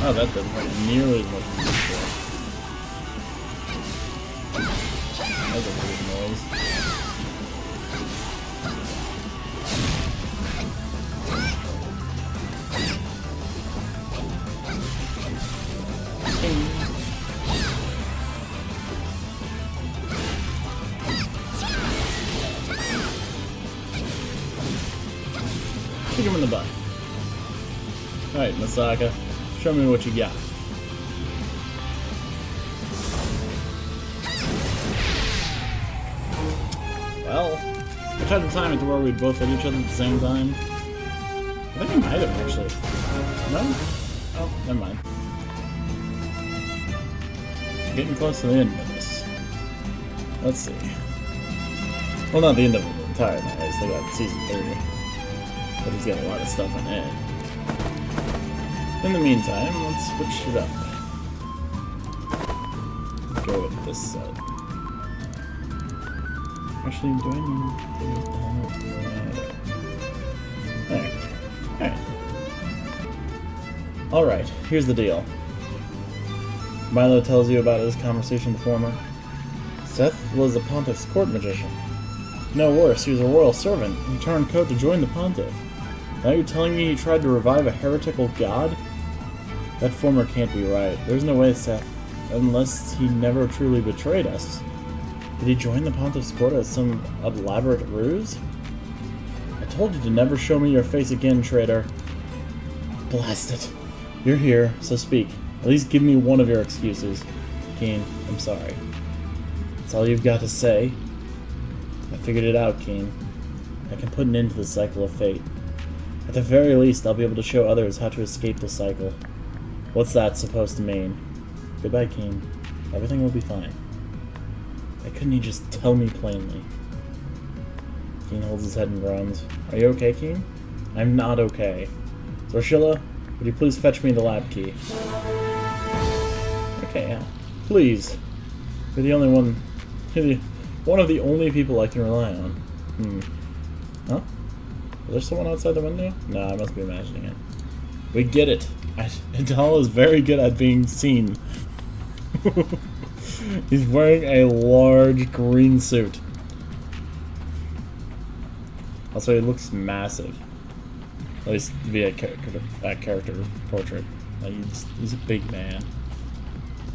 Oh, that doesn't hurt nearly as much as before. That's a weird noise. Kick him in the butt. Alright, Masaka, show me what you got. Well, I tried to time it to where we'd both hit each other at the same time. I think I might have actually. No? Oh, never mind. Getting close to the end of this. Let's see. Well, not the end of the entire night, I still got season 3. But he's got a lot of stuff in it. In the meantime, let's switch it up. Let's go with this set. Actually, do I need to use the helmet? There. Alright. Alright, here's the deal. Milo tells you about his conversation with the former. Seth was a Pontiff's court magician. No worse, he was a royal servant. He turned coat to join the Pontiff. Now you're telling me he tried to revive a heretical god? That former can't be right. There's no way, Seth. Unless he never truly betrayed us. Did he join the Pontiff's court as some elaborate ruse? I told you to never show me your face again, traitor. Blast it. You're here, so speak. At least give me one of your excuses. Keen, I'm sorry. That's all you've got to say? I figured it out, Keen. I can put an end to the cycle of fate. At the very least, I'll be able to show others how to escape the cycle. What's that supposed to mean? Goodbye, Keen. Everything will be fine. Why couldn't he just tell me plainly? Keen holds his head and groans. Are you okay, Keen? I'm not okay. Zorshilla, would you please fetch me the lab key? Okay, yeah. Please. You're the only one... You're one of the only people I can rely on. Huh? Is there someone outside the window? No, I must be imagining it. We get it. Idal is very good at being seen. He's wearing a large green suit. Also, he looks massive. At least via character portrait. Like he's a big man.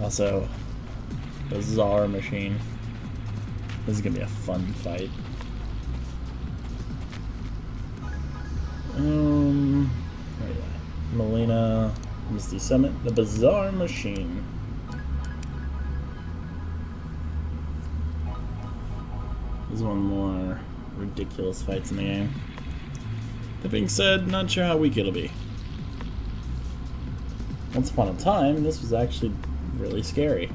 Also, bizarre machine. This is gonna be a fun fight. Where are you at? Melina, Misty Summit, the Bizarre Machine. There's one more ridiculous fights in the game. That being said, not sure how weak it'll be. Once upon a time, this was actually really scary.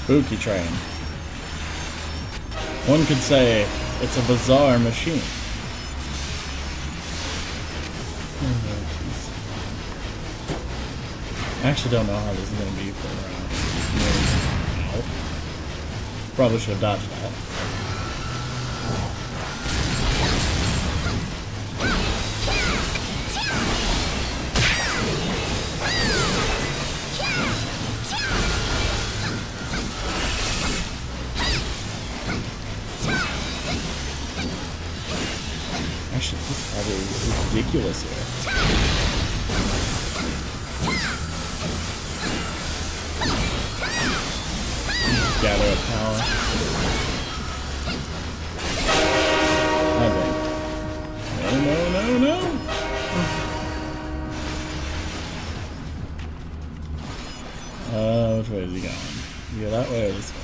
Spooky train. One could say it's a bizarre machine. I actually don't know how this is going to be for probably should have dodged that. Actually, this probably is ridiculous here. Gather up power. Okay. No. Which way is he going? You go that way or this way?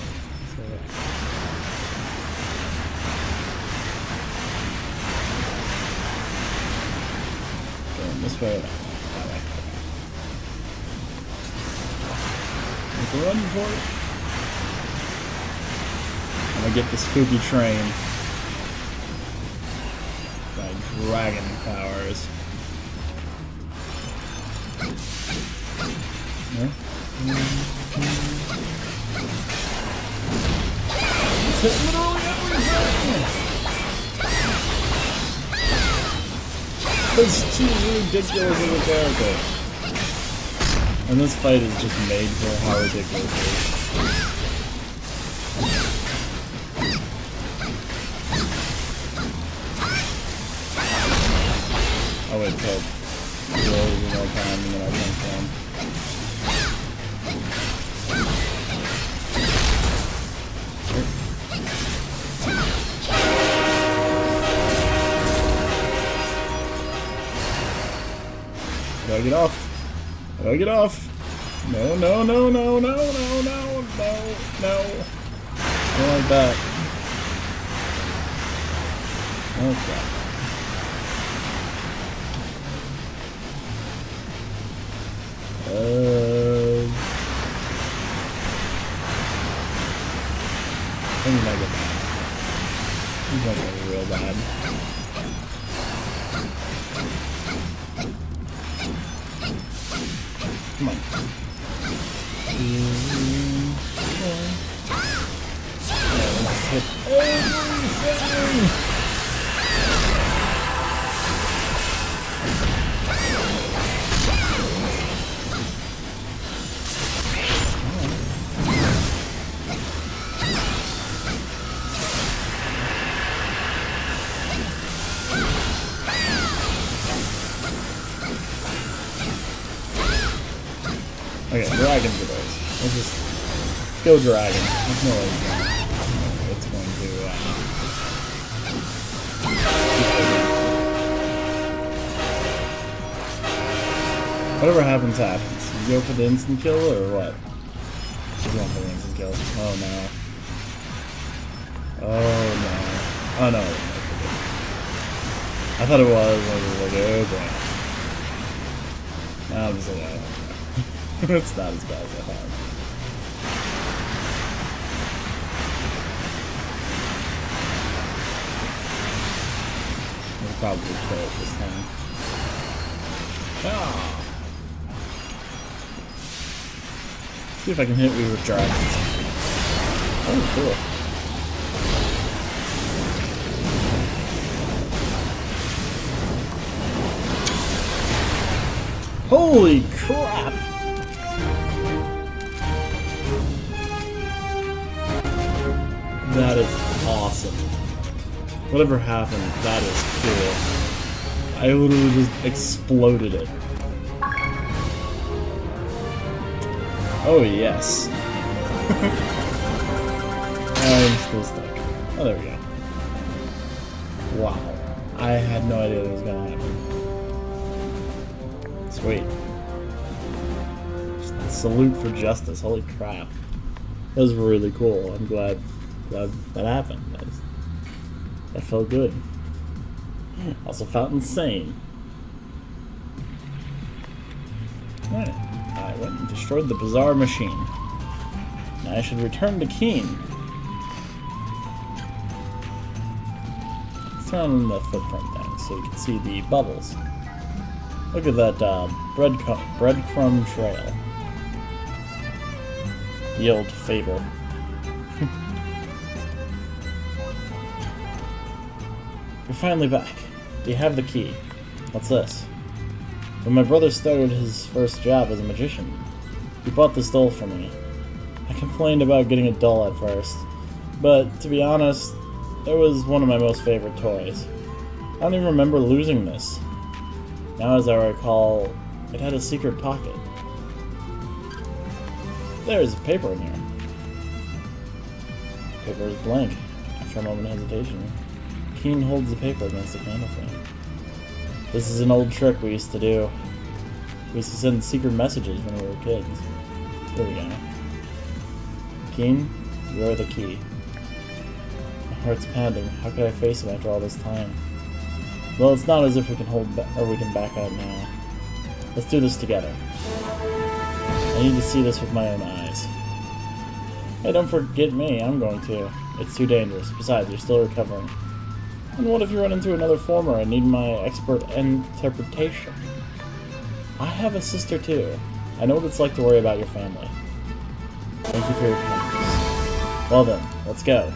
This way or that way? Make a run for it. gonna get the spooky train. My dragon powers. Yeah. It's hit literally everything! This is too ridiculous of a character. And this fight is just made for how ridiculous it is. I'll wait till it rolls one more time and then I'll jump down. How do I get off? How do I get off? No, no, no, no, no, no, no, no, no. I don't like that. Okay. I think he might get bad. He's not going to be real bad. Come on. Let's hit everything! Okay, dragons are those. Let's just go dragon. There's no way it's going to whatever happens, happens. You go for the instant kill or what? You going for the instant kill. Oh no. Oh no. Oh no. I thought it was. I was like, oh boy. Now I'm just like, oh. It's not as bad as I thought. I'll probably kill it this time. Ah! See if I can hit me with dragons. Oh, cool. Holy crap! That is awesome. Whatever happened, that is cool. I literally just exploded it. Oh yes. I'm still stuck. Oh, there we go. Wow. I had no idea that was gonna happen. Sweet. Just salute for justice. Holy crap. That was really cool. I'm glad that happened. That felt good. Also felt insane. Right. I went and destroyed the bizarre machine. Now I should return to Keen. Let's turn on the footprint thing so you can see the bubbles. Look at that breadcrumb trail. The old fable. You're finally back. Do you have the key? What's this? When my brother started his first job as a magician, he bought this doll for me. I complained about getting a doll at first, but to be honest, it was one of my most favorite toys. I don't even remember losing this. Now as I recall, it had a secret pocket. There's paper in here. The paper is blank. After a moment of hesitation, Keen holds the paper against the candle flame. This is an old trick we used to do. We used to send secret messages when we were kids. Here we go. Keen, you are the key. My heart's pounding. How could I face him after all this time? Well, it's not as if we can we can back out now. Let's do this together. I need to see this with my own eyes. Hey, don't forget me. I'm going to. It's too dangerous. Besides, you're still recovering. And what if you run into another former and need my expert interpretation? I have a sister too. I know what it's like to worry about your family. Thank you for your kindness. Well then, let's go.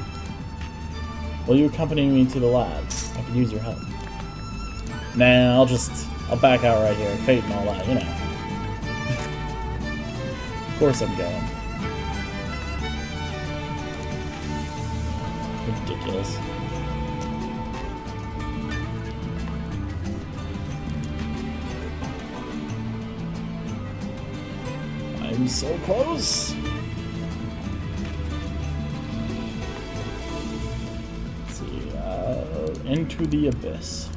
Will you accompany me to the lab? I could use your help. Nah, I'll back out right here. Fate and all that, you know. Of course I'm going. Ridiculous. I'm so close. Let's see, into the abyss.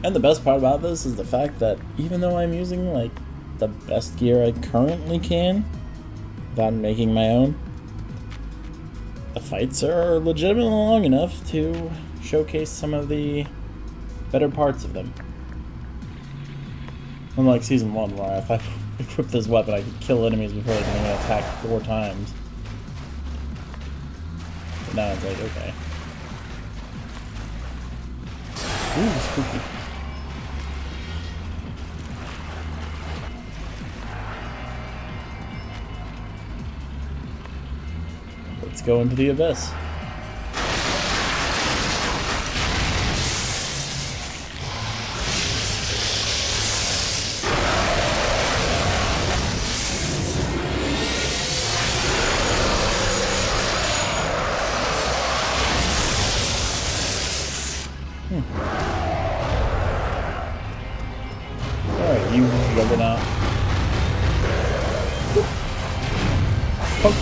And the best part about this is the fact that even though I'm using like the best gear I currently can, without making my own, the fights are legitimately long enough to showcase some of the better parts of them. Unlike Season 1, where if I equip this weapon, I could kill enemies before they can even attack 4 times. But now it's like, okay. Ooh, spooky. Let's go into the abyss. Alright, you juggernaut. Poke.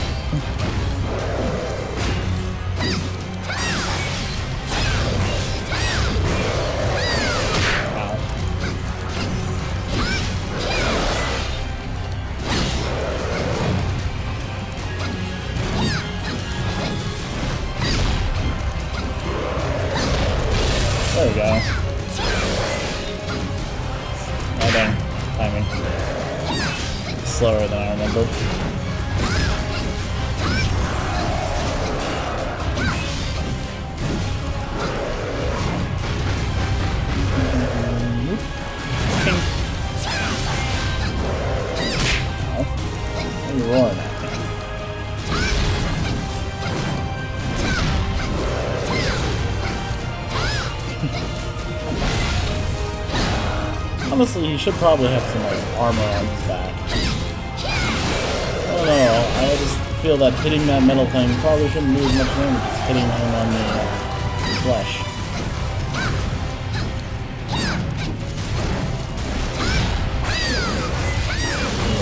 There we go. Oh dang, timing. Slower than I remember. Oh, what are you roaring at? Honestly, he should probably have some like armor on his back. I don't know, I just feel that hitting that metal thing probably shouldn't do as much damage as hitting him on the flesh.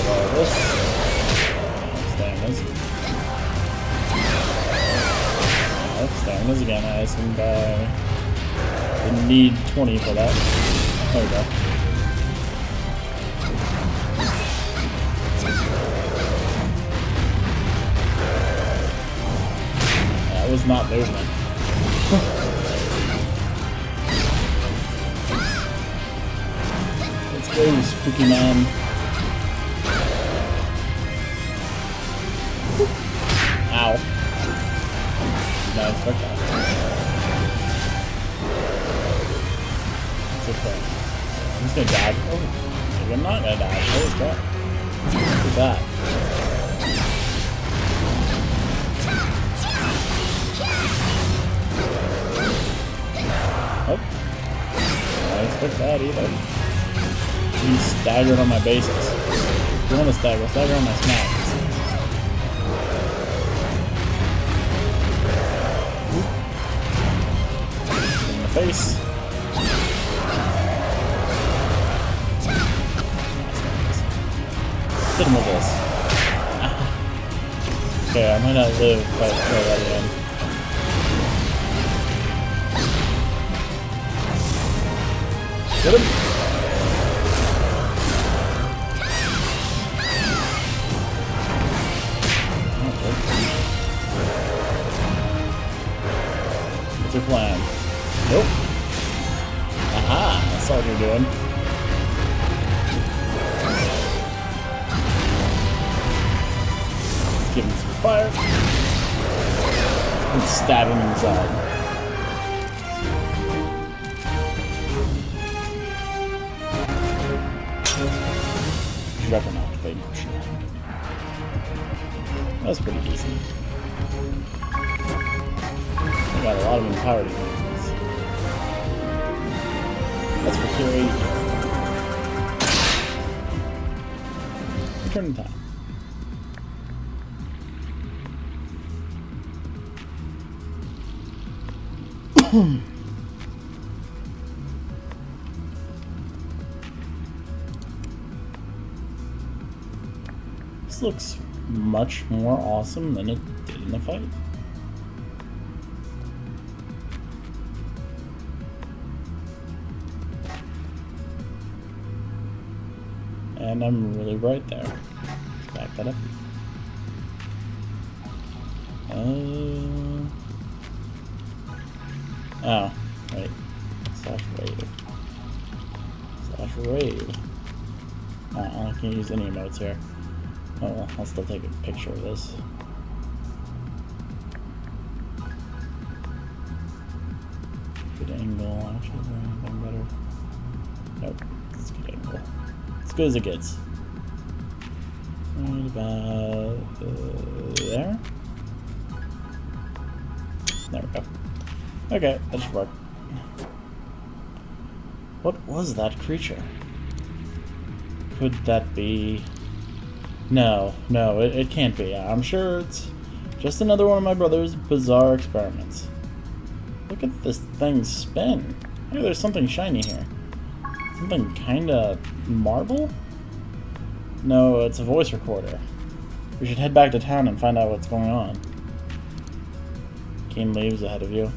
All this. Stamina's. Stamina's again, I assumed I didn't need 20 for that. There we go. That was not movement. Let's go, spooky man. Ow. No, fuck that. It's okay. I'm just gonna dodge. Oh, maybe I'm not gonna dodge. Holy crap. Look at that. Oh. I didn't expect that either. He's staggered on my bases. If you want to stagger on my smacks. In the face. Hit him with this. Okay, I might not live if I throw that again. Get him! What's your plan? Nope. Aha! That's all you're doing. Let's give him some fire. and stab him in the side. Reckon activate motion. That was pretty decent. I got a lot of empowered units. That's for tier 8. Return in time. This looks much more awesome than it did in the fight. And I'm really right there. Let's back that up. Oh, wait. Slash raid. Slash raid. I can't use any emotes here. Oh well, I'll still take a picture of this. Good angle, actually, is there anything better? Nope, it's a good angle. As good as it gets. Right about there? There we go. Okay, that should work. What was that creature? Could that be... No, it can't be. I'm sure it's just another one of my brother's bizarre experiments. Look at this thing spin. Hey, there's something shiny here. Something kinda marble? No, it's a voice recorder. We should head back to town and find out what's going on. Keen leaves ahead of you.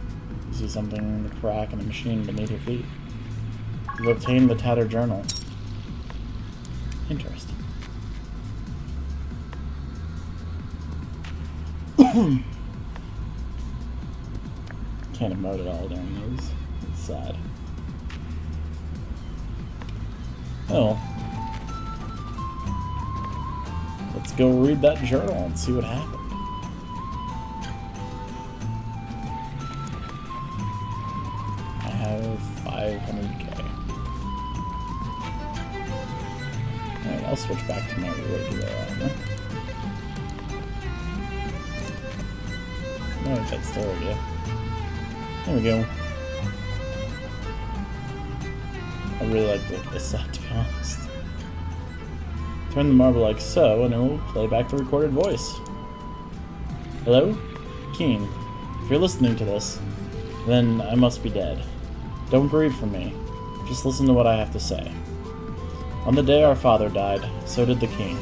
You see something in the crack in the machine beneath your feet. You've obtained the tattered journal. Interesting. Can't emote at all during those. It's sad. Oh. Let's go read that journal and see what happened. I have 500k. Alright, I'll switch back to my regular armor. Orientated story, yeah. There we go. I really like the look of this set, to be honest. Turn the marble like so, and it will play back the recorded voice. Hello? Keen. If you're listening to this, then I must be dead. Don't grieve for me. Just listen to what I have to say. On the day our father died, so did the king.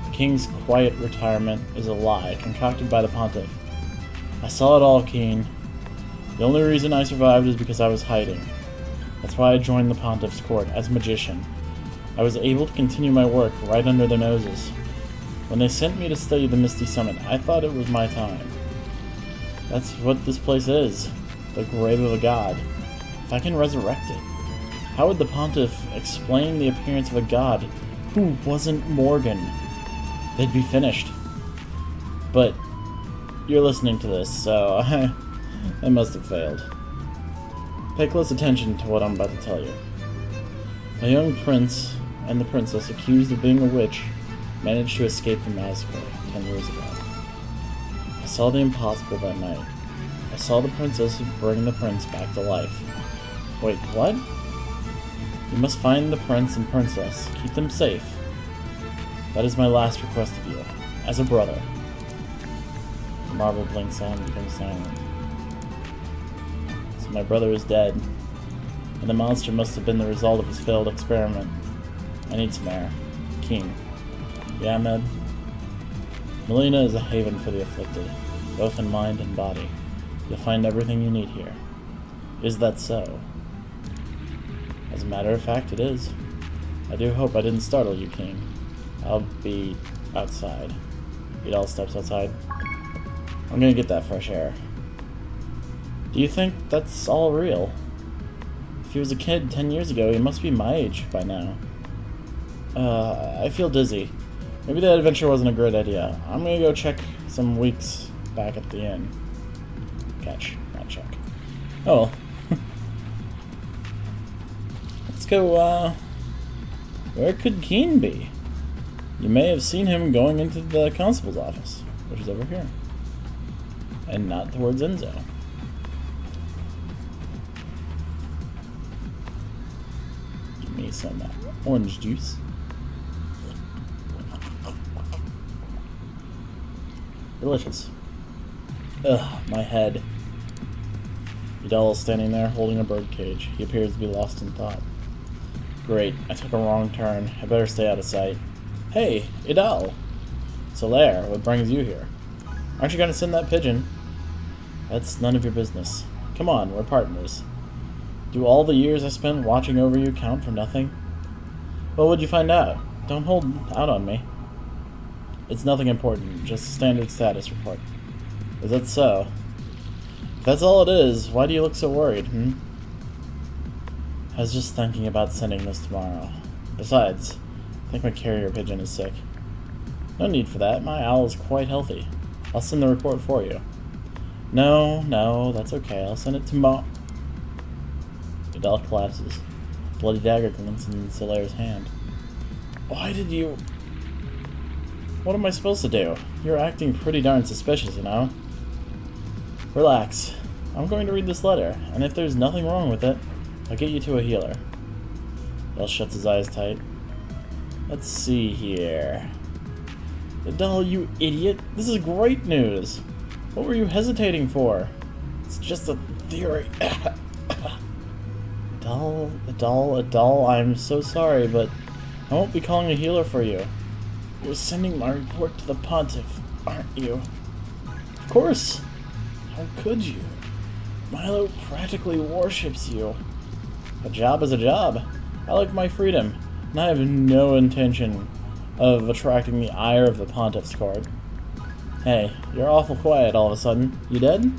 The king's quiet retirement is a lie concocted by the pontiff. I saw it all, Keen. The only reason I survived is because I was hiding. That's why I joined the pontiff's court as magician. I was able to continue my work right under their noses. When they sent me to study the Misty Summit, I thought it was my time. That's what this place is. The grave of a god. If I can resurrect it, how would the pontiff explain the appearance of a god who wasn't Morgan? They'd be finished. But you're listening to this, so I must have failed. Pay close attention to what I'm about to tell you. A young prince and the princess accused of being a witch managed to escape the massacre 10 years ago. I saw the impossible that night. I saw the princess bring the prince back to life. Wait, what? You must find the prince and princess. Keep them safe. That is my last request of you, as a brother. The marble blinks on and becomes silent. So my brother is dead, and the monster must have been the result of his failed experiment. I need some air. Keen. Yeah, Med? Melina is a haven for the afflicted, both in mind and body. You'll find everything you need here. Is that so? As a matter of fact, it is. I do hope I didn't startle you, King. I'll be outside. Vidal steps outside. I'm gonna get that fresh air. Do you think that's all real? If he was a kid 10 years ago, he must be my age by now. I feel dizzy. Maybe that adventure wasn't a great idea. I'm gonna go check some weeks back at the inn. catch, not check. Oh. Let's go, where could Keen be? You may have seen him going into the constable's office, which is over here. And not towards Enzo. Give me some orange juice. Delicious. Ugh, my head. Vidal is standing there holding a bird cage. He appears to be lost in thought. Great, I took a wrong turn. I better stay out of sight. Hey, Idal! Solaire, what brings you here? Aren't you going to send that pigeon? That's none of your business. Come on, we're partners. Do all the years I spent watching over you count for nothing? What would you find out? Don't hold out on me. It's nothing important, just a standard status report. Is that so? If that's all it is, why do you look so worried, I was just thinking about sending this tomorrow. Besides, I think my carrier pigeon is sick. No need for that, my owl is quite healthy. I'll send the report for you. No, that's okay, I'll send it tomorrow. Vidal collapses. Bloody dagger glints in Solaire's hand. Why did you... What am I supposed to do? You're acting pretty darn suspicious, you know? Relax. I'm going to read this letter, and if there's nothing wrong with it, I'll get you to a healer. Vidal shuts his eyes tight. Let's see here. Vidal, you idiot! This is great news! What were you hesitating for? It's just a theory. Vidal, I'm so sorry, but I won't be calling a healer for you. You're sending my report to the Pontiff, aren't you? Of course! How could you? Milo practically worships you. A job is a job. I like my freedom, and I have no intention of attracting the ire of the Pontiff's court. Hey, you're awful quiet all of a sudden. You dead?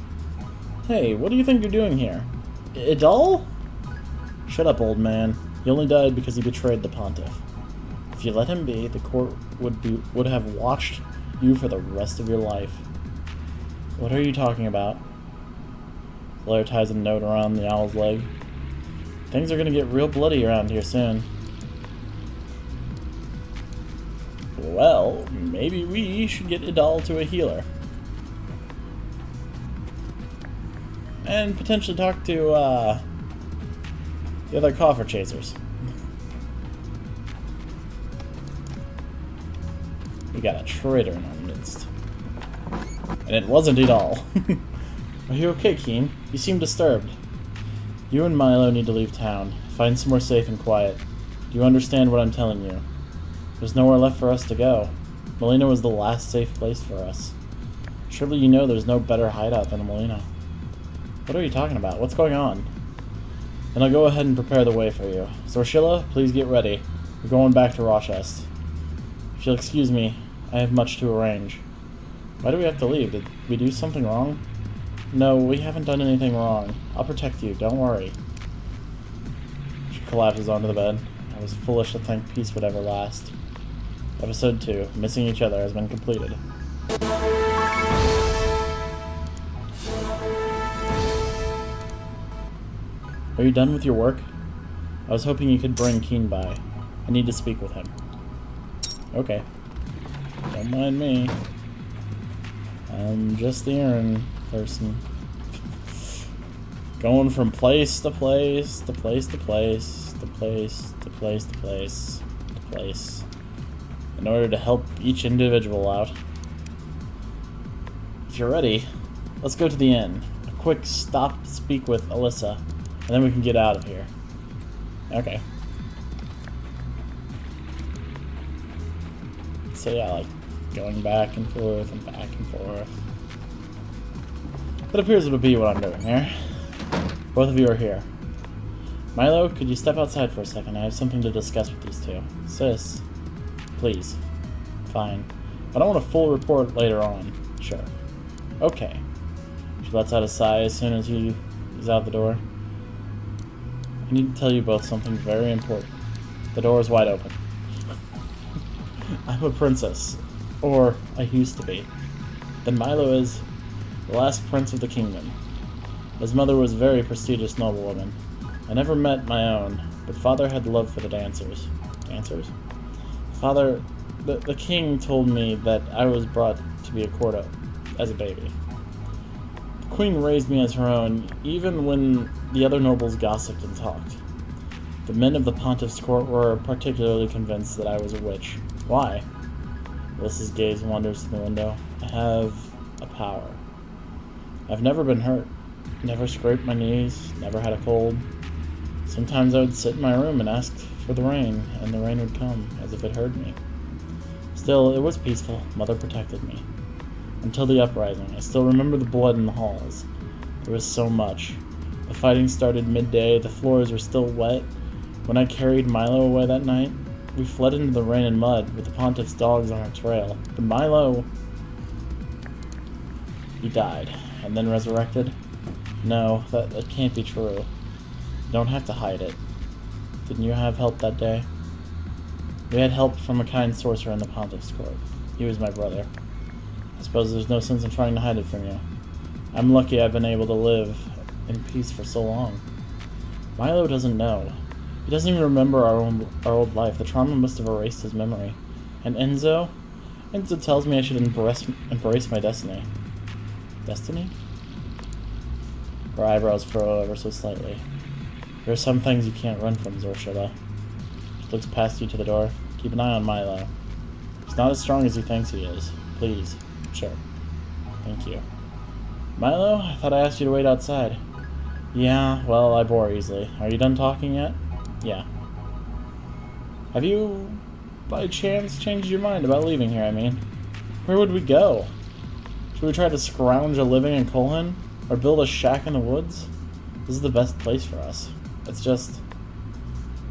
Hey, what do you think you're doing here? Idal? Shut up, old man. He only died because he betrayed the Pontiff. If you let him be, the court would have watched you for the rest of your life. What are you talking about? Blair ties a note around the owl's leg. Things are gonna get real bloody around here soon. Well, maybe we should get Idal to a healer. And potentially talk to, the other coffer chasers. We got a traitor in our midst. And it wasn't Idal. Are you okay, Keen? You seem disturbed. You and Milo need to leave town. Find somewhere safe and quiet. Do you understand what I'm telling you? There's nowhere left for us to go. Molina was the last safe place for us. Surely you know there's no better hideout than Molina. What are you talking about? What's going on? Then I'll go ahead and prepare the way for you. Sorshilla, please get ready. We're going back to Rochest. If you'll excuse me, I have much to arrange. Why do we have to leave? Did we do something wrong? No, we haven't done anything wrong. I'll protect you, don't worry. She collapses onto the bed. I was foolish to think peace would ever last. Episode 2, Missing Each Other, has been completed. Are you done with your work? I was hoping you could bring Keen by. I need to speak with him. Okay. Don't mind me. I'm just the errand person. Going from place to place, to place to place, to place to place to place to place, in order to help each individual out. If you're ready, let's go to the inn. A quick stop to speak with Alyssa, and then we can get out of here. Okay. So yeah, like going back and forth and back and forth. That appears to be what I'm doing here. Both of you are here. Milo, could you step outside for a second? I have something to discuss with these two. Sis, please. Fine. I don't want a full report later on. Sure. Okay. She lets out a sigh as soon as he's out the door. I need to tell you both something very important. The door is wide open. I'm a princess. Or I used to be. Then Milo is the last prince of the kingdom. His mother was a very prestigious noblewoman. I never met my own, but father had love for the dancers. Dancers? Father, the king told me that I was brought to be a court as a baby. The queen raised me as her own, even when the other nobles gossiped and talked. The men of the pontiff's court were particularly convinced that I was a witch. Why? Alyssa's gaze wanders to the window. I have a power. I've never been hurt. Never scraped my knees. Never had a cold. Sometimes I would sit in my room and ask for the rain, and the rain would come, as if it heard me. Still, it was peaceful. Mother protected me. Until the uprising, I still remember the blood in the halls. There was so much. The fighting started midday. The floors were still wet. When I carried Milo away that night, we fled into the rain and mud with the pontiff's dogs on our trail. But Milo... he died, and then resurrected? No, that can't be true. You don't have to hide it. Didn't you have help that day? We had help from a kind sorcerer in the pontiff's court. He was my brother. I suppose there's no sense in trying to hide it from you. I'm lucky I've been able to live in peace for so long. Milo doesn't know. He doesn't even remember our old life. The trauma must have erased his memory. And Enzo? Enzo tells me I should embrace my destiny. Destiny? Her eyebrows furrow ever so slightly. There are some things you can't run from, Zorshilla. She looks past you to the door. Keep an eye on Milo. He's not as strong as he thinks he is. Please. Sure. Thank you. Milo, I thought I asked you to wait outside. Yeah, well, I bore easily. Are you done talking yet? Yeah. Have you, by chance, changed your mind about leaving here, I mean? Where would we go? Should we try to scrounge a living in Colhin? Or build a shack in the woods? This is the best place for us. It's just...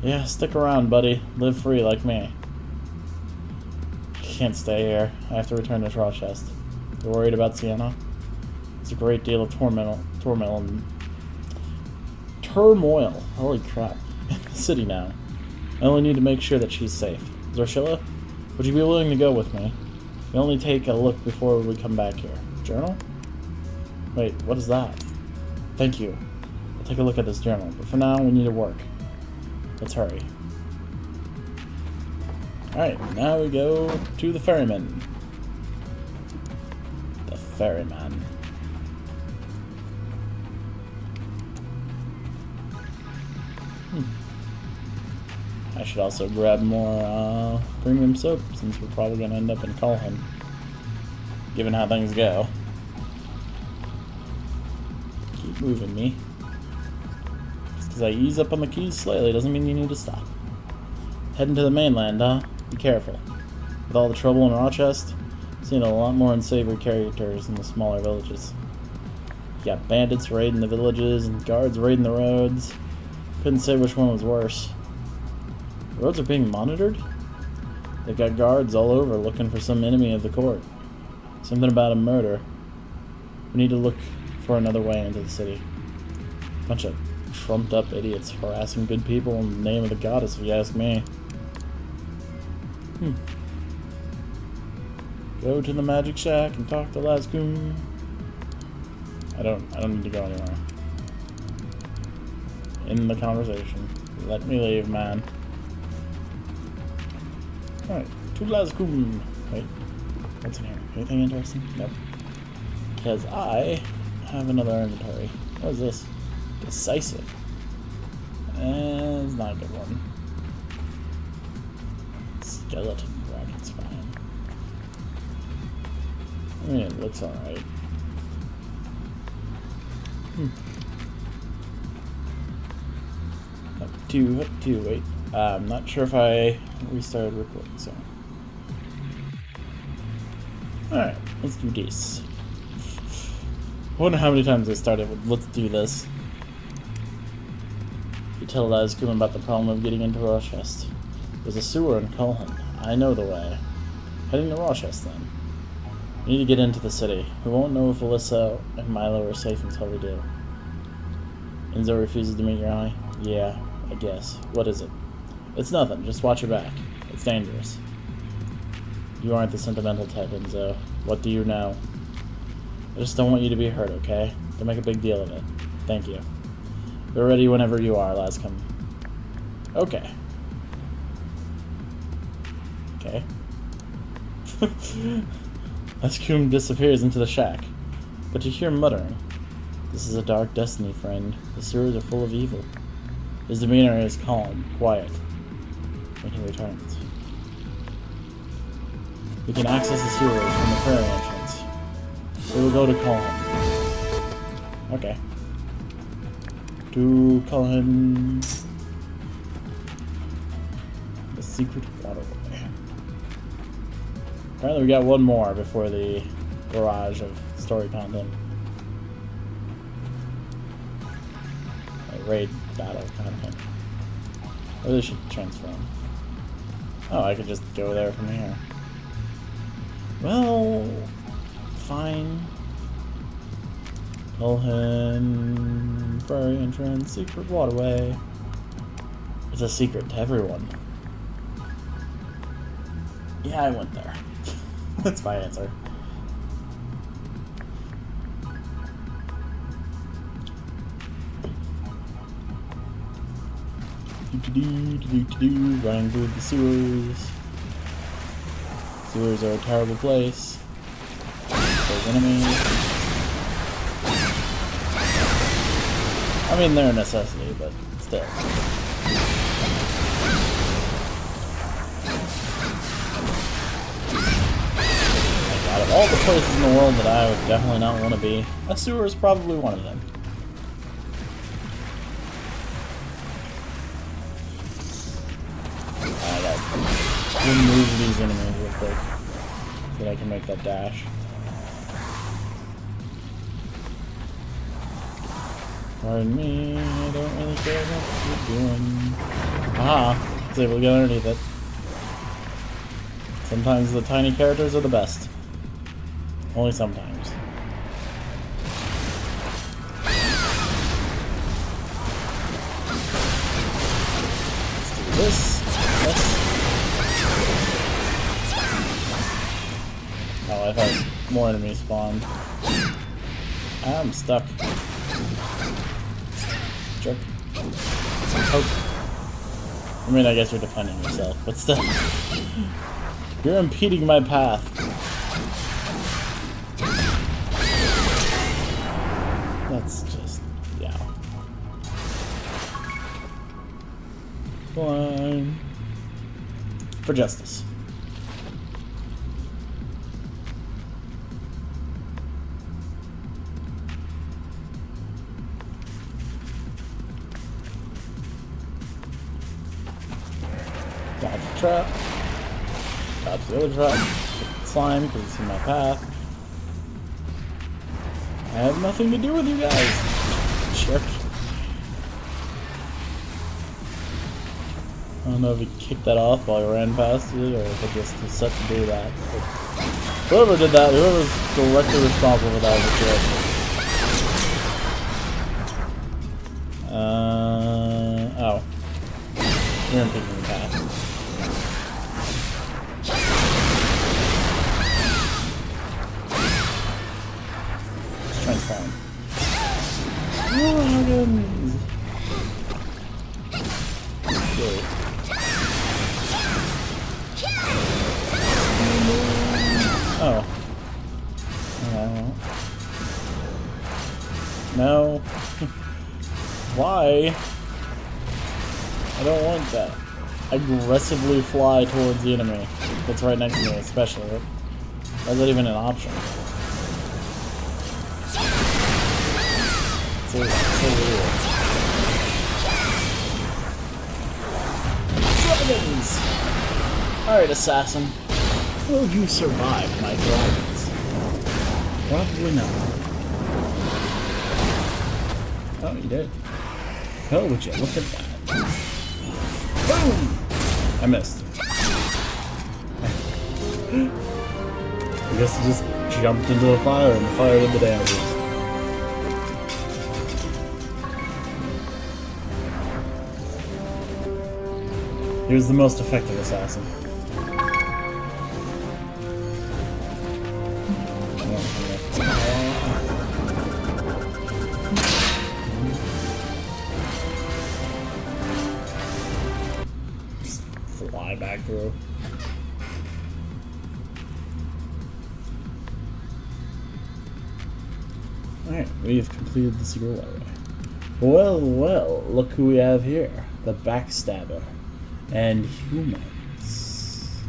yeah, stick around, buddy. Live free like me. I can't stay here. I have to return to Trauchest. You're worried about Sienna? There's a great deal of turmoil. Holy crap. In the city now. I only need to make sure that she's safe. Zorshilla, would you be willing to go with me? We only take a look before we come back here. Journal? Wait, what is that? Thank you. I'll take a look at this journal, but for now we need to work. Let's hurry. Alright, now we go to the ferryman. The ferryman. I should also grab more premium soap, since we're probably going to end up in Colhin, given how things go. Keep moving me. Just because I ease up on the keys slightly doesn't mean you need to stop. Heading to the mainland, huh? Be careful. With all the trouble in Rochester, I've seen a lot more unsavory characters in the smaller villages. You got bandits raiding the villages and guards raiding the roads. Couldn't say which one was worse. The roads are being monitored? They've got guards all over looking for some enemy of the court. Something about a murder. We need to look for another way into the city. Bunch of trumped up idiots harassing good people in the name of the goddess, if you ask me. Go to the magic shack and talk to Lasgoon. I don't need to go anywhere. In the conversation. Let me leave, man. Alright, to Lasgoon. Wait, what's in here? Anything interesting? Nope. Because I have another inventory. What is this? Decisive. It's not a good one. Skeleton dragon spine. I mean, it looks alright. Up to, wait. I'm not sure if I restarted recording, so. Alright, let's do this. I wonder how many times I started with, let's do this. You tell Lasgoon about the problem of getting into Rochester. There's a sewer in Colhin. I know the way. Heading to Rochester, then. We need to get into the city. We won't know if Alyssa and Milo are safe until we do. Enzo refuses to meet your eye? Yeah, I guess. What is it? It's nothing. Just watch your back. It's dangerous. You aren't the sentimental type, Enzo. What do you know? I just don't want you to be hurt, okay? Don't make a big deal of it. Thank you. We're ready whenever you are, last come. Okay. Okay. Askum disappears into the shack, but you hear muttering. This is a dark destiny, friend. The sewers are full of evil. His demeanor is calm, quiet, when he returns. We can access the sewers from the prairie entrance. We will go to call him. Okay. To call him the secret waterway. Apparently we got one more before the barrage of story content. A raid battle content. I really should transform. Oh, I could just go there from here. Well, fine. Colhan, prairie entrance, secret waterway. It's a secret to everyone. Yeah, I went there. That's my answer. Running through the sewers. Sewers are a terrible place. There's enemies. I mean, they're a necessity, but still. Out of all the places in the world that I would definitely not want to be, a sewer is probably one of them. I gotta remove these enemies real quick so that I can make that dash. Pardon me, I don't really care what you're doing. Aha! I was able to get underneath it. Sometimes the tiny characters are the best. Only sometimes. Let's do this. This. Oh, I thought more enemies spawned. I'm stuck. Jerk. Oh. I mean, I guess you're defending yourself, but still. You're impeding my path. That's just, yeah. Fine. For justice. Dodge the trap. Dodge the other trap. Slime because it's in my path. I have nothing to do with you guys. Jerk. I don't know if he kicked that off while I ran past it, or if it just was set to do that. But whoever did that, whoever's directly responsible for that was a jerk. Oh. You're in picking the path. Transform. Oh, goodness. Really. Oh. No. Why? I don't want that. Aggressively fly towards the enemy that's right next to me, especially. Why is that even an option? So weird. Dragons! Alright, assassin. Will you survive my dragons? Probably not. Oh, you did. Oh, would you look at that? Boom! I missed. I guess I just jumped into the fire and fired into the damages. He was the most effective assassin. through. Alright, we've completed the secret waterway. Well, well, look who we have here. The backstabber. And humans.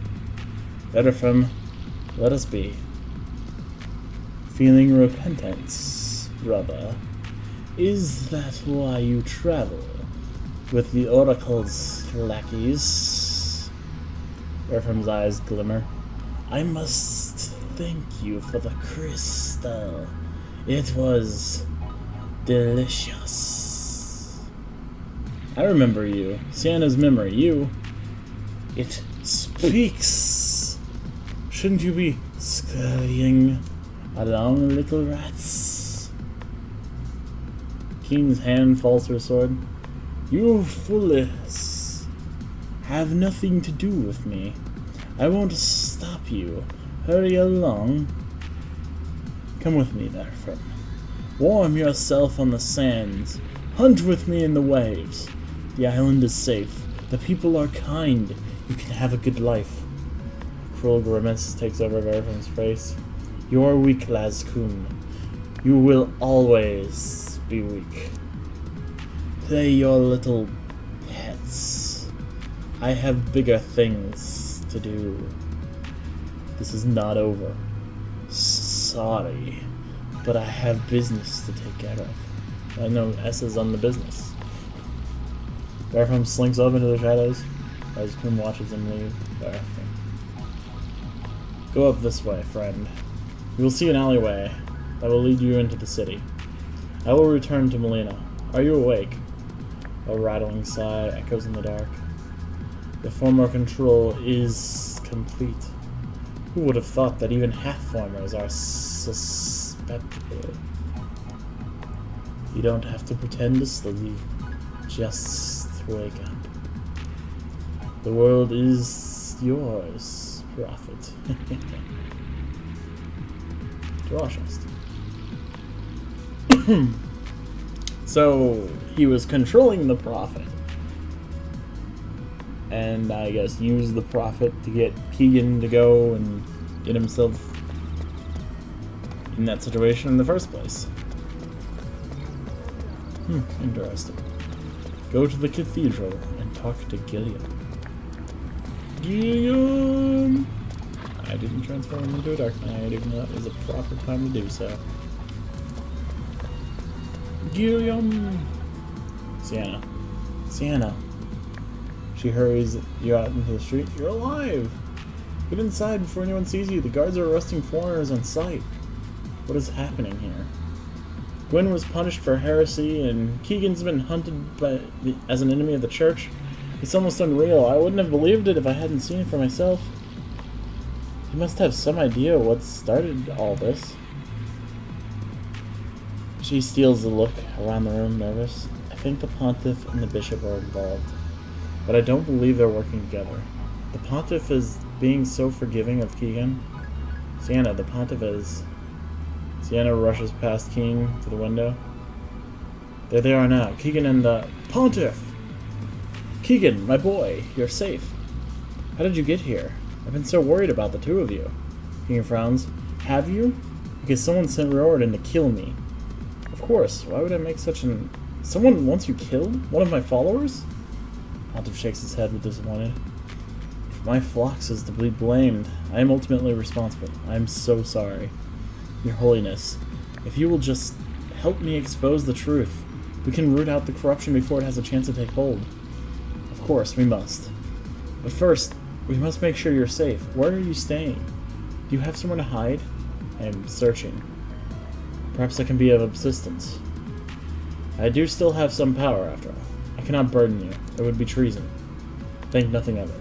Better from, let us be. Feeling repentance, brother. Is that why you travel with the Oracle's lackeys? Earthworm's eyes glimmer. I must thank you for the crystal. It was delicious. I remember you. Sienna's memory. You. It speaks. Shouldn't you be scurrying along, little rats? King's hand falls to his sword. You foolish have nothing to do with me. I won't stop you. Hurry along. Come with me, therefore. Warm yourself on the sands. Hunt with me in the waves. The island is safe. The people are kind. You can have a good life. A cruel grimace takes over Verifum's face. You are weak, Lazkun. You will always be weak. Play your little pets. I have bigger things to do. This is not over. Sorry, but I have business to take care of. I know S is on the business. Verifum slinks off into the shadows as Kun watches him leave. Verifum. Go up this way, friend. You will see an alleyway that will lead you into the city. I will return to Melina. Are you awake? A rattling sigh echoes in the dark. The former control is complete. Who would have thought that even half-formers are susceptible? You don't have to pretend to sleep. Just wake up. The world is yours, Prophet. Drashest. So, he was controlling the Prophet. And I guess used the Prophet to get Keegan to go and get himself in that situation in the first place. Interesting. Go to the cathedral and talk to Gilliam. Gilliam! I didn't transform him into a Dark Knight, even though that was a proper time to do so. Gilliam! Sienna. Sienna. She hurries you out into the street. You're alive! Get inside before anyone sees you. The guards are arresting foreigners on sight. What is happening here? Gwyn was punished for heresy, and Keegan's been hunted as an enemy of the church. It's almost unreal. I wouldn't have believed it if I hadn't seen it for myself. You must have some idea what started all this. She steals a look around the room, nervous. I think the Pontiff and the Bishop are involved, but I don't believe they're working together. The Pontiff is being so forgiving of Keegan. Sienna, the Pontiff is... Sienna rushes past King to the window. There they are now. Keegan and the... Pontiff! Keegan, my boy, you're safe. How did you get here? I've been so worried about the two of you. Keegan frowns. Have you? Because someone sent Riordan to kill me. Of course. Why would I make such an... Someone wants you killed? One of my followers? Pontiff shakes his head with disappointed. If my flocks is to be blamed, I am ultimately responsible. I am so sorry. Your Holiness, if you will just help me expose the truth, we can root out the corruption before it has a chance to take hold. Of course, we must. But first, we must make sure you're safe. Where are you staying? Do you have somewhere to hide? I am searching. Perhaps I can be of assistance. I do still have some power, after all. I cannot burden you. It would be treason. Think nothing of it.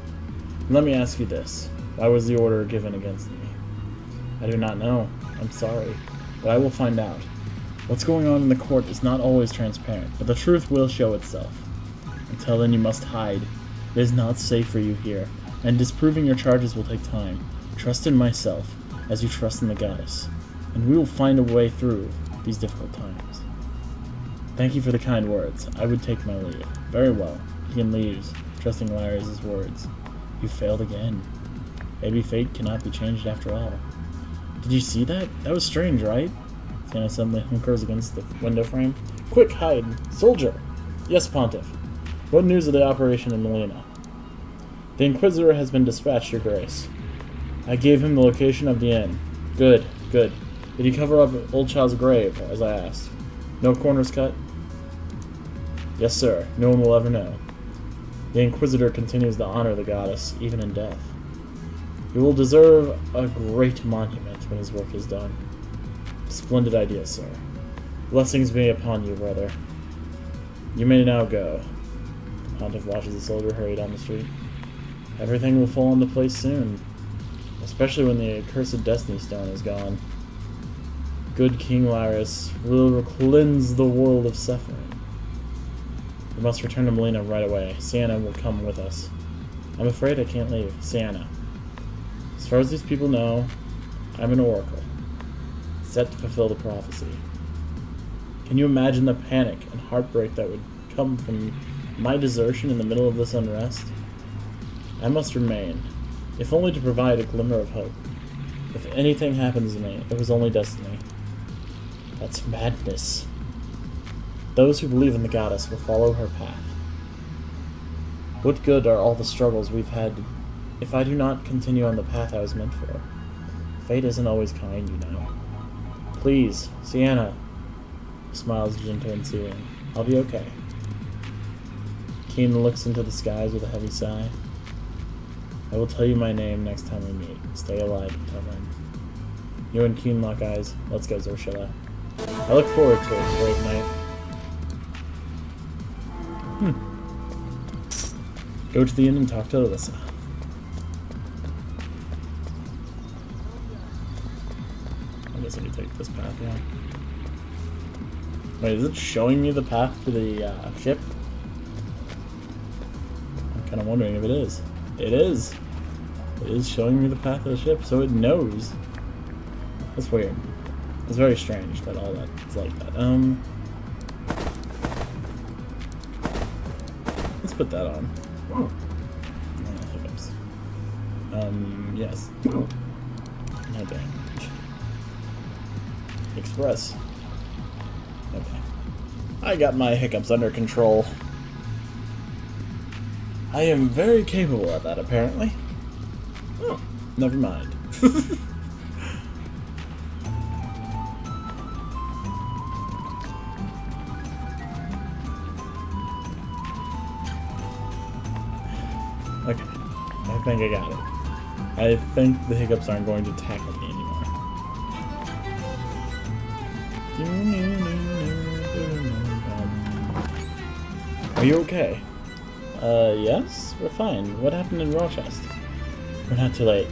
Let me ask you this. Why was the order given against me? I do not know. I'm sorry. But I will find out. What's going on in the court is not always transparent, but the truth will show itself. Until then, you must hide. It is not safe for you here, and disproving your charges will take time. Trust in myself, as you trust in the goddess, and we will find a way through these difficult times. Thank you for the kind words. I would take my leave. Very well. Keegan leaves, trusting Larry's words. You failed again. Maybe fate cannot be changed after all. Did you see that? That was strange, right? Sienna suddenly hunkers against the window frame. Quick, hide! Soldier! Yes, Pontiff. What news of the operation in Molina? The Inquisitor has been dispatched, Your Grace. I gave him the location of the inn. Good, good. Did he cover up old child's grave, as I asked? No corners cut? Yes, sir. No one will ever know. The Inquisitor continues to honor the goddess, even in death. He will deserve a great monument when his work is done. Splendid idea, sir. Blessings be upon you, brother. You may now go. The Pontiff watches the soldier hurry down the street. Everything will fall into place soon, especially when the accursed Destiny Stone is gone. Good King Lyrus will cleanse the world of suffering. We must return to Molina right away. Sienna will come with us. I'm afraid I can't leave. Sienna. As far as these people know, I'm an oracle, set to fulfill the prophecy. Can you imagine the panic and heartbreak that would come from my desertion in the middle of this unrest? I must remain, if only to provide a glimmer of hope. If anything happens to me, it was only destiny. That's madness. Those who believe in the goddess will follow her path. What good are all the struggles we've had if I do not continue on the path I was meant for? Fate isn't always kind, you know. Please, Sienna. Smiles Jinta and Sealing. I'll be okay. Keen looks into the skies with a heavy sigh. I will tell you my name next time we meet. Stay alive until then. You and Keen lock eyes. Let's go, Zorshilla. I look forward to it. Great night. Go to the inn and talk to Alyssa. I guess I can take this path, yeah. Wait, is it showing me the path to the ship? I'm kind of wondering if it is. It is! It is showing me the path of the ship, so it knows. That's weird. It's very strange that all that is like that. Let's put that on. Hiccups. Yes. No dang. Express. Okay. I got my hiccups under control. I am very capable at that, apparently. Oh, never mind. Okay, I think I got it. I think the hiccups aren't going to tackle me anymore. Are you okay? Yes? We're fine. What happened in Rochester? We're not too late.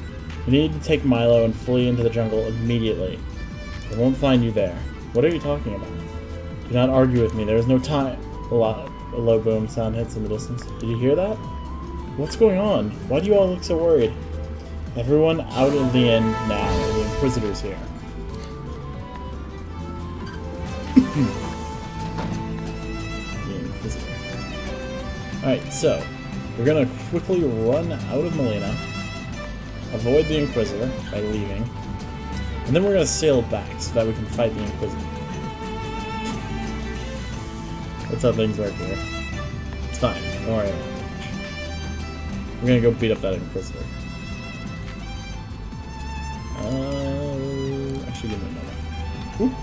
We need to take Milo and flee into the jungle immediately. They won't find you there. What are you talking about? Do not argue with me. There is no time. A low boom sound hits in the distance. Did you hear that? What's going on? Why do you all look so worried? Everyone out of the inn now. The Inquisitor's here. The Inquisitor. Alright, so we're gonna quickly run out of Molina, avoid the Inquisitor by leaving, and then we're gonna sail back so that we can fight the Inquisitor. That's how things work here. It's fine, don't worry about it. We're gonna go beat up that Inquisitor. Actually, give me another. Whoop.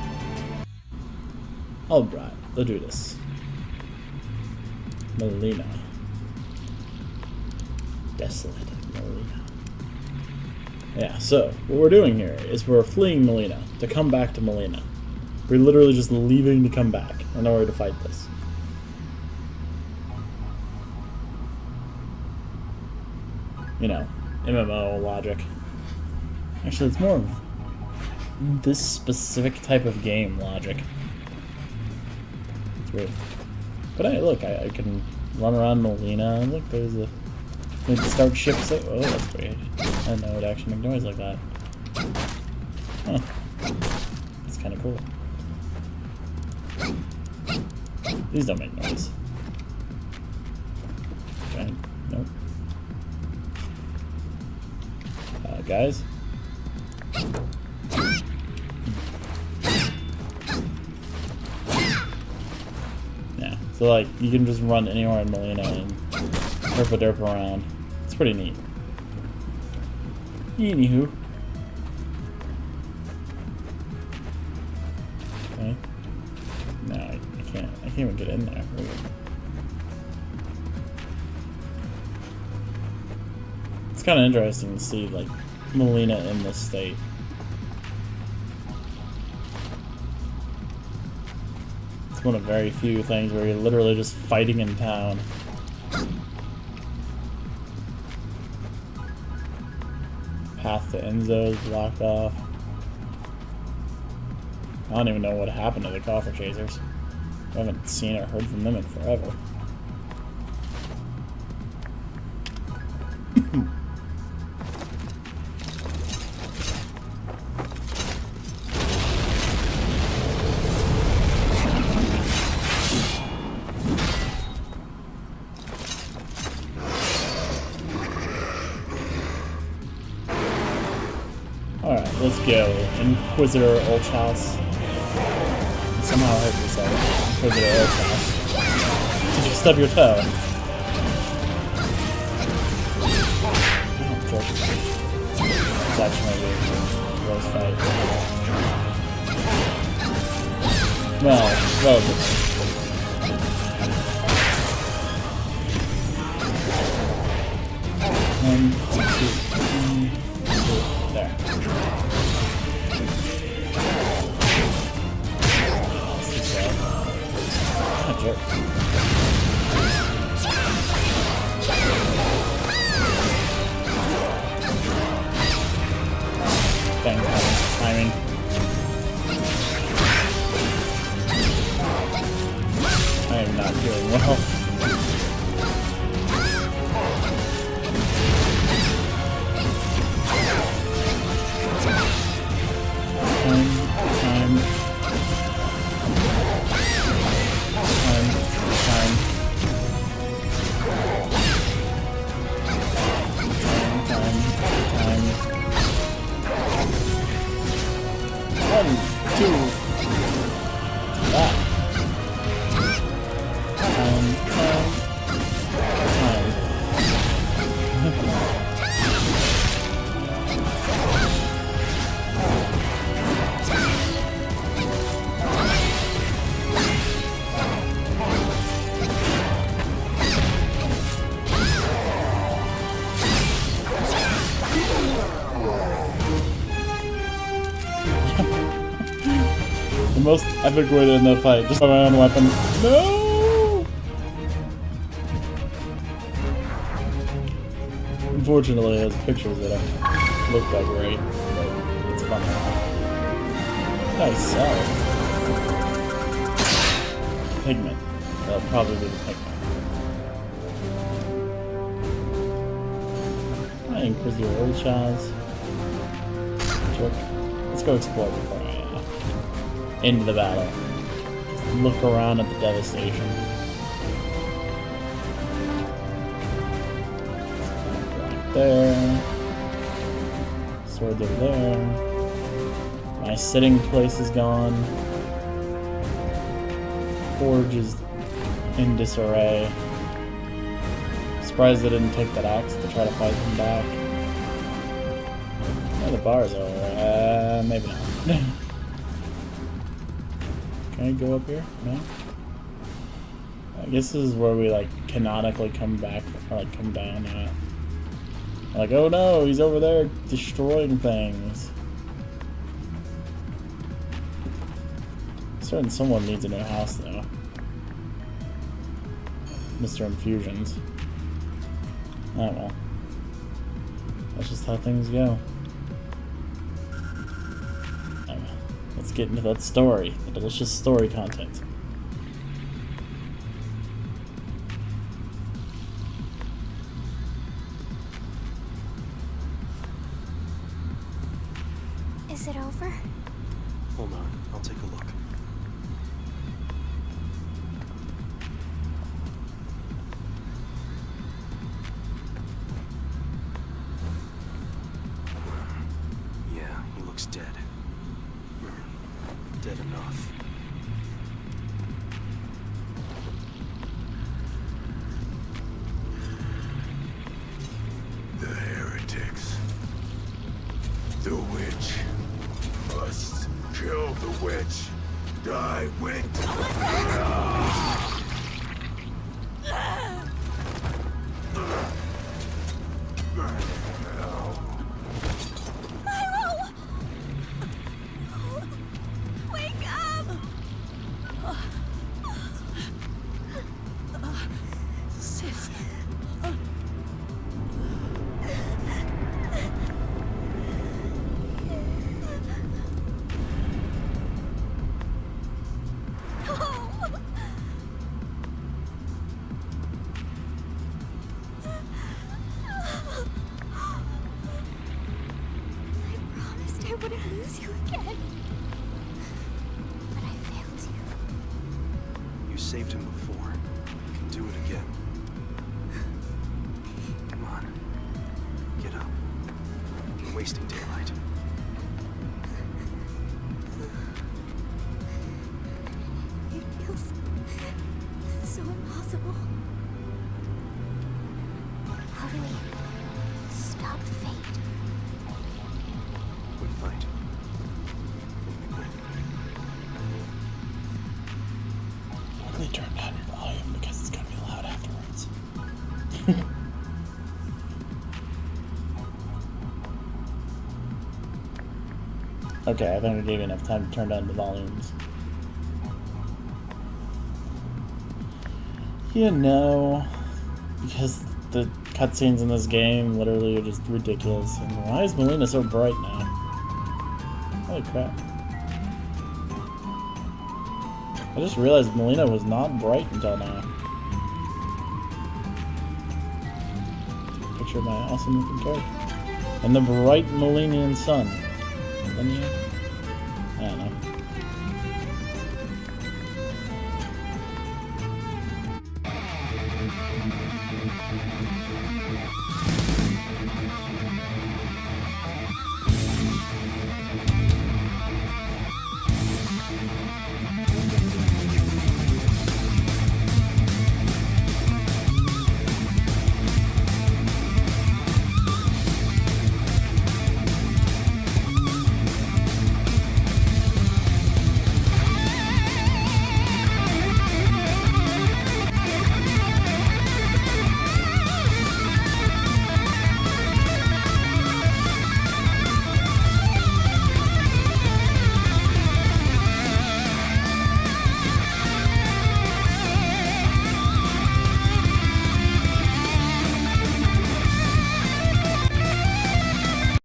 Alright, let's do this. Molina. Desolate Molina. Yeah, so what we're doing here is we're fleeing Molina to come back to Molina. We're literally just leaving to come back in order to fight this. You know, MMO logic. Actually, it's more of this specific type of game logic. It's weird. But hey, look, I can run around Molina, and look, there's a... We can start ship sail. Oh, that's weird. I didn't know it actually make noise like that. Huh. That's kind of cool. These don't make noise. Okay, nope. guys. Yeah, so like you can just run anywhere in Molina and derp around. It's pretty neat. Anywho. Okay. No, I can't even get in there. Weird. It's kind of interesting to see like Molina in this state. It's one of very few things where you're literally just fighting in town. Path to Enzo is blocked off. I don't even know what happened to the coffer chasers. I haven't seen or heard from them in forever. Alright, let's go. Inquisitor Ulchhouse. Somehow I heard you say Inquisitor Ulchhouse. Did you stub your toe? Oh, jerk. It's actually a close fight. Well, One, two, there. Jerk. Bang, timing. I am not doing well. The most epic way to end the fight, just my own weapon. No! Unfortunately, it has pictures that don't look that great, but it's fun. Nice cell. Pigment. That'll probably be the pigment. Hi, Inquisitor Ulchhouse. Jerk. Let's go explore before I into the battle. Just look around at the devastation. Right there. Sword over there. My sitting place is gone. Forge is in disarray. Surprised they didn't take that axe to try to fight them back. Oh, the bar's over. Maybe not. Can I go up here? No? I guess this is where we, like, canonically come back, or, like, come down at. Like, oh no, he's over there destroying things. Certain someone needs a new house, though. Mr. Infusions. Oh well. That's just how things go. Let's get into that story, the delicious story content. Is it over? Hold on, I'll take a look. dead. Dead enough. The heretics. The witch. Must kill the witch. I went. Wake up! Sis. I promised I wouldn't lose you again. But I failed you. You saved him before. You can do it again. Come on. Get up. You're wasting daylight. It feels so impossible. How do we stop fate? We fight. And we win. Quickly turn down your volume because it's gonna be loud afterwards. Okay, I think I gave you enough time to turn down the volumes. You know, because the cutscenes in this game literally are just ridiculous. And why is Melina so bright now? Holy crap. I just realized Melina was not bright until now. Picture of my awesome looking character. And the bright Melinian sun. Then you? I don't know.